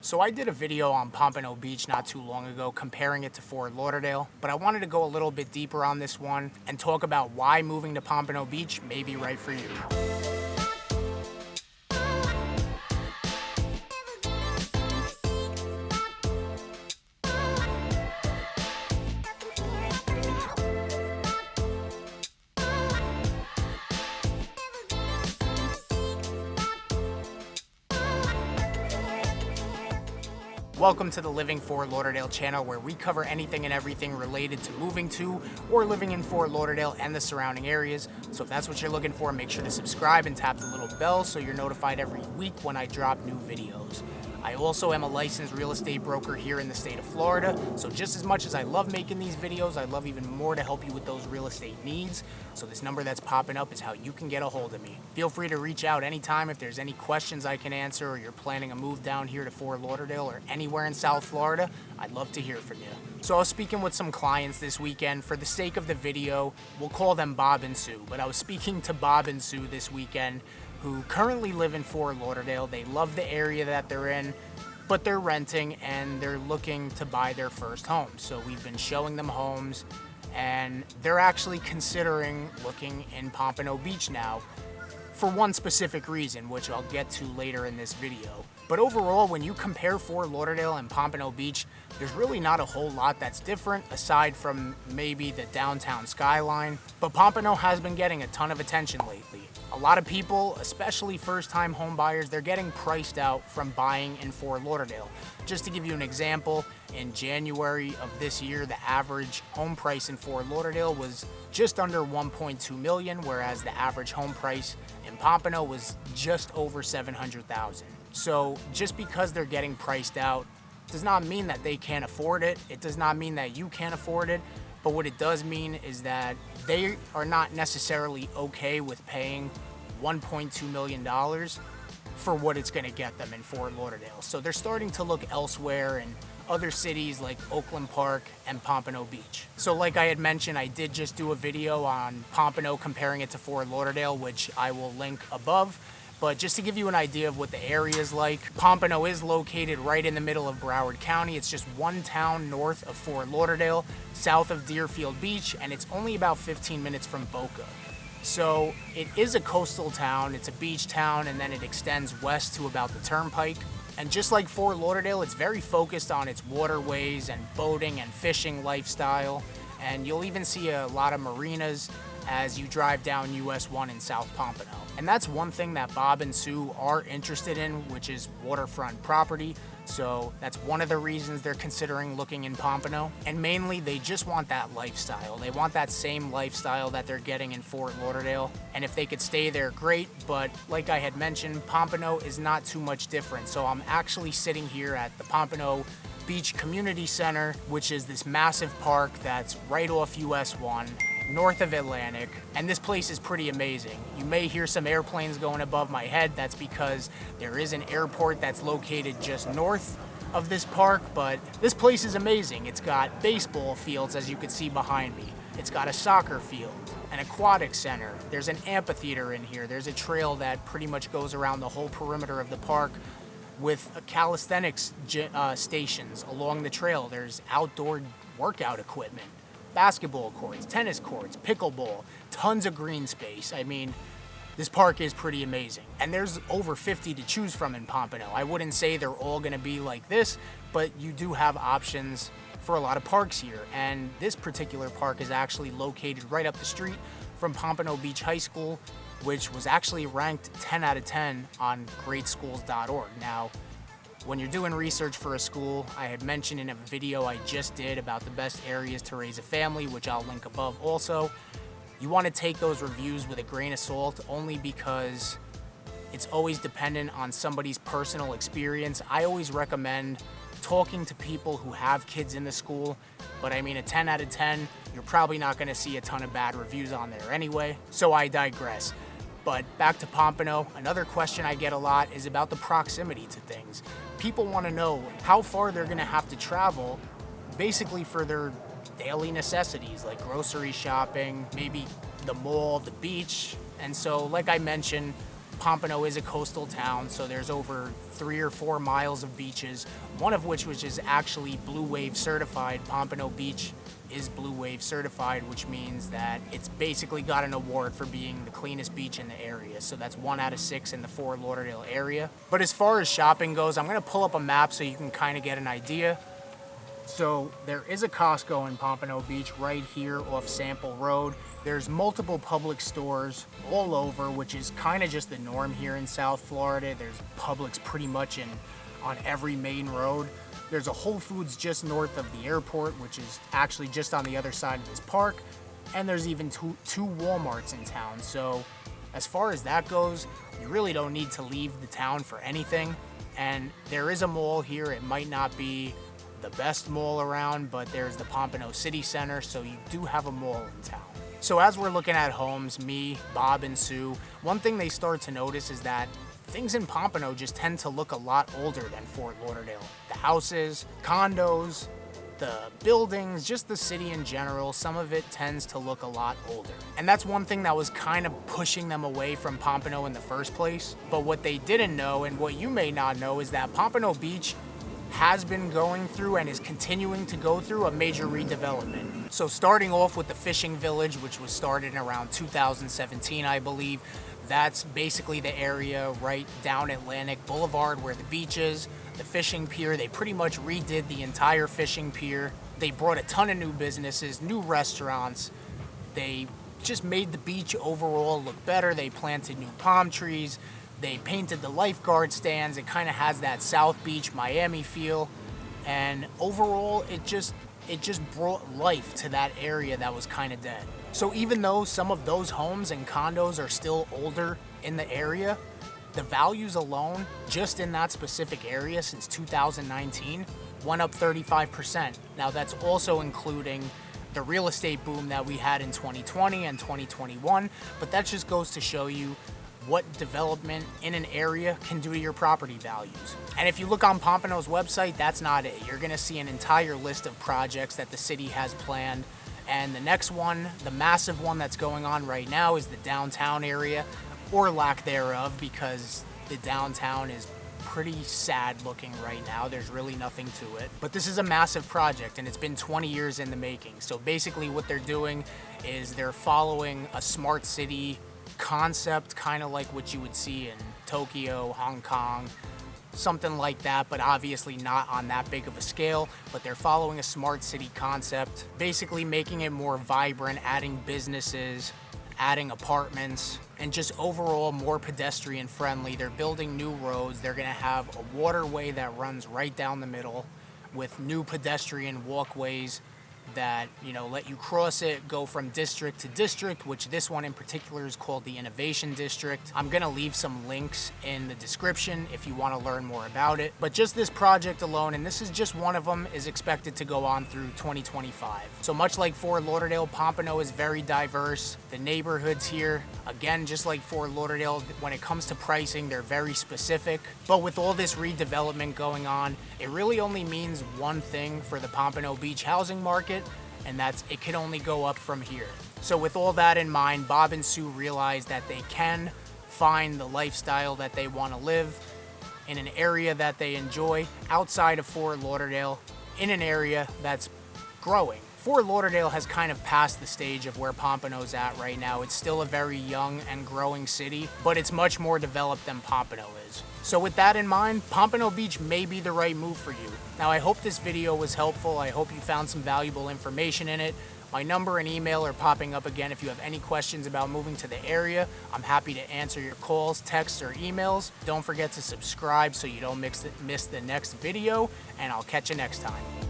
So I did a video on Pompano Beach not too long ago comparing it to Fort Lauderdale, but I wanted to go a little bit deeper on this one and talk about why moving to Pompano Beach may be right for you. Welcome to the Living Fort Lauderdale channel, where we cover anything and everything related to moving to or living in Fort Lauderdale and the surrounding areas. So if that's what you're looking for, make sure to subscribe and tap the little bell so you're notified every week when I drop new videos. I also am a licensed real estate broker here in the state of Florida, so just as much as I love making these videos, I love even more to help you with those real estate needs. So this number that's popping up is how you can get a hold of me. Feel free to reach out anytime if there's any questions I can answer, or you're planning a move down here to Fort Lauderdale or anywhere in South Florida. I'd love to hear from you. So I was speaking with some clients this weekend. For the sake of the video, we'll call them Bob and Sue, but I was speaking to Bob and Sue this weekend, who currently live in Fort Lauderdale. They love the area that they're in, but they're renting and they're looking to buy their first home. So we've been showing them homes, and they're actually considering looking in Pompano Beach now for one specific reason, which I'll get to later in this video. But overall, when you compare Fort Lauderdale and Pompano Beach, there's really not a whole lot that's different aside from maybe the downtown skyline. But Pompano has been getting a ton of attention lately. A lot of people, especially first-time home buyers, they're getting priced out from buying in Fort Lauderdale. Just to give you an example, in January of this year, the average home price in Fort Lauderdale was just under $1.2 million, whereas the average home price in Pompano was just over $700,000. So just because they're getting priced out does not mean that they can't afford it. It does not mean that you can't afford it. But what it does mean is that they are not necessarily okay with paying $1.2 million for what it's going to get them in Fort Lauderdale. So they're starting to look elsewhere in other cities like Oakland Park and Pompano Beach. So like I had mentioned, I did just do a video on Pompano comparing it to Fort Lauderdale, which I will link above. But just to give you an idea of what the area is like, Pompano is located right in the middle of Broward County. It's just one town north of Fort Lauderdale, south of Deerfield Beach, and it's only about 15 minutes from Boca. So it is a coastal town, it's a beach town, and then it extends west to about the Turnpike. And just like Fort Lauderdale, it's very focused on its waterways and boating and fishing lifestyle. And you'll even see a lot of marinas as you drive down US 1 in South Pompano. And that's one thing that Bob and Sue are interested in, which is waterfront property. So that's one of the reasons they're considering looking in Pompano. And mainly, they just want that lifestyle. They want that same lifestyle that they're getting in Fort Lauderdale. And if they could stay there, great. But like I had mentioned, Pompano is not too much different. So I'm actually sitting here at the Pompano Beach Community Center, which is this massive park that's right off US 1. North of Atlantic, and this place is pretty amazing. You may hear some airplanes going above my head. That's because there is an airport that's located just north of this park, but this place is amazing. It's got baseball fields, as you can see behind me. It's got a soccer field, an aquatic center. There's an amphitheater in here. There's a trail that pretty much goes around the whole perimeter of the park with calisthenics stations along the trail. There's outdoor workout equipment, basketball courts, tennis courts, pickleball, tons of green space. I mean, this park is pretty amazing. And there's over 50 to choose from in Pompano. I wouldn't say they're all gonna be like this, but you do have options for a lot of parks here. And this particular park is actually located right up the street from Pompano Beach High School, which was actually ranked 10 out of 10 on greatschools.org. Now, when you're doing research for a school, I had mentioned in a video I just did about the best areas to raise a family, which I'll link above also. You want to take those reviews with a grain of salt, only because it's always dependent on somebody's personal experience. I always recommend talking to people who have kids in the school, but I mean, a 10 out of 10, you're probably not going to see a ton of bad reviews on there anyway, so I digress. But back to Pompano, another question I get a lot is about the proximity to things. People want to know how far they're going to have to travel, basically for their daily necessities like grocery shopping, maybe the mall, the beach. And so, like I mentioned, Pompano is a coastal town, so there's over 3 or 4 miles of beaches, one of which is actually Blue Wave certified. Pompano Beach is Blue Wave certified, which means that it's basically got an award for being the cleanest beach in the area. So that's 1 out of 6 in the Fort Lauderdale area. But as far as shopping goes, I'm gonna pull up a map so you can kind of get an idea. So there is a Costco in Pompano Beach right here off Sample Road. There's multiple public stores all over, which is kind of just the norm here in South Florida. There's Publix pretty much on every main road. There's a Whole Foods just north of the airport, which is actually just on the other side of this park. And there's even two Walmarts in town. So as far as that goes, you really don't need to leave the town for anything. And there is a mall here. It might not be the best mall around, but there's the Pompano City Center, so you do have a mall in town. So as we're looking at homes, me, Bob, and Sue, one thing they start to notice is that things in Pompano just tend to look a lot older than Fort Lauderdale. The houses, condos, the buildings, just the city in general, some of it tends to look a lot older. And that's one thing that was kind of pushing them away from Pompano in the first place. But what they didn't know, and what you may not know, is that Pompano Beach has been going through and is continuing to go through a major redevelopment. So starting off with the fishing village, which was started in around 2017, I believe. That's basically the area right down Atlantic Boulevard where the beach is, the fishing pier. They pretty much redid the entire fishing pier. They brought a ton of new businesses, new restaurants. They just made the beach overall look better. They planted new palm trees. They painted the lifeguard stands. It kind of has that South Beach, Miami feel. And overall, it just brought life to that area that was kind of dead. So even though some of those homes and condos are still older in the area, the values alone, just in that specific area since 2019, went up 35%. Now that's also including the real estate boom that we had in 2020 and 2021, but that just goes to show you what development in an area can do to your property values. And if you look on Pompano's website, that's not it. You're gonna see an entire list of projects that the city has planned. And the next one, the massive one that's going on right now, is the downtown area, or lack thereof, because the downtown is pretty sad looking right now. There's really nothing to it. But this is a massive project and it's been 20 years in the making. So basically what they're doing is they're following a smart city concept, kind of like what you would see in Tokyo, Hong Kong, something like that, but obviously not on that big of a scale. But they're following a smart city concept, basically making it more vibrant, adding businesses, adding apartments, and just overall more pedestrian friendly. They're building new roads. They're gonna have a waterway that runs right down the middle with new pedestrian walkways that, you know, let you cross it, go from district to district, which this one in particular is called the Innovation District. I'm gonna leave some links in the description if you wanna learn more about it. But just this project alone, and this is just one of them, is expected to go on through 2025. So much like Fort Lauderdale, Pompano is very diverse. The neighborhoods here, again, just like Fort Lauderdale, when it comes to pricing, they're very specific. But with all this redevelopment going on, it really only means one thing for the Pompano Beach housing market, and that's it can only go up from here. So with all that in mind, Bob and Sue realized that they can find the lifestyle that they want to live in an area that they enjoy outside of Fort Lauderdale, in an area that's growing. Fort Lauderdale has kind of passed the stage of where Pompano's at right now. It's still a very young and growing city, but it's much more developed than Pompano is. So with that in mind, Pompano Beach may be the right move for you. Now I hope this video was helpful. I hope you found some valuable information in it. My number and email are popping up again if you have any questions about moving to the area. I'm happy to answer your calls, texts, or emails. Don't forget to subscribe so you don't miss the next video, and I'll catch you next time.